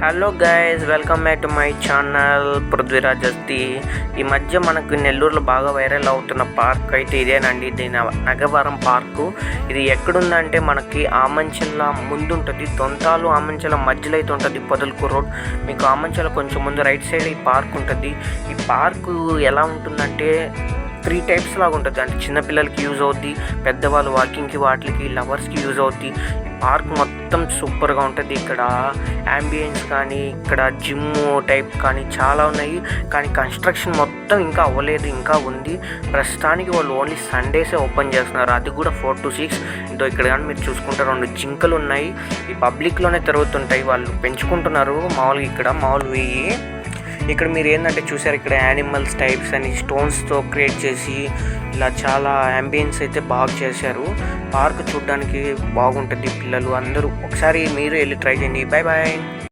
Hello guys, welcome back to my channel Prithviraj అస్తి. ఈ మధ్య మనకు నెల్లూరులో బాగా వైరల్ అవుతున్న పార్క్ అయితే ఇదేనండి. ఇది నగవరం పార్కు. ఇది ఎక్కడుందంటే మనకి ఆమంచిల ముందు ఉంటుంది. దొంతాలు ఆమంచిల మధ్యలో అయితే ఉంటుంది పొదలకూరు రోడ్. మీకు ఆమంచిల కొంచెం ముందు రైట్ సైడ్ ఈ పార్క్ ఉంటుంది. ఈ పార్కు ఎలా ఉంటుందంటే 3 టైప్స్ లాగా ఉంటుంది. అంటే చిన్నపిల్లలకి యూజ్ అవుద్ది, పెద్దవాళ్ళు వాకింగ్కి వాటికి లవర్స్కి యూజ్ అవుద్ది. ఈ పార్క్ మొత్తం సూపర్గా ఉంటుంది. ఇక్కడ యాంబియన్స్ కానీ, ఇక్కడ జిమ్ టైప్ కానీ చాలా ఉన్నాయి. కానీ కన్స్ట్రక్షన్ మొత్తం ఇంకా అవ్వలేదు, ఇంకా ఉంది. ప్రస్తుతానికి వాళ్ళు ఓన్లీ సండేసే ఓపెన్ చేస్తున్నారు, అది కూడా 4 to 6. ఇక్కడ కానీ మీరు చూసుకుంటే 2 జింకలు ఉన్నాయి. ఈ పబ్లిక్లోనే తిరుగుతుంటాయి, వాళ్ళు పెంచుకుంటున్నారు మామూలుగా. ఇక్కడ మామూలు ఇక్కడ మీరు ఏంటంటే చూసారు, ఇక్కడ యానిమల్స్ టైప్స్ అని స్టోన్స్తో క్రియేట్ చేసి ఇలా చాలా యాంబియన్స్ అయితే బాగా చేశారు. పార్క్ చూడడానికి బాగుంటుంది. పిల్లలు అందరూ ఒకసారి మీరు వెళ్ళి ట్రై చేయండి. Bye bye.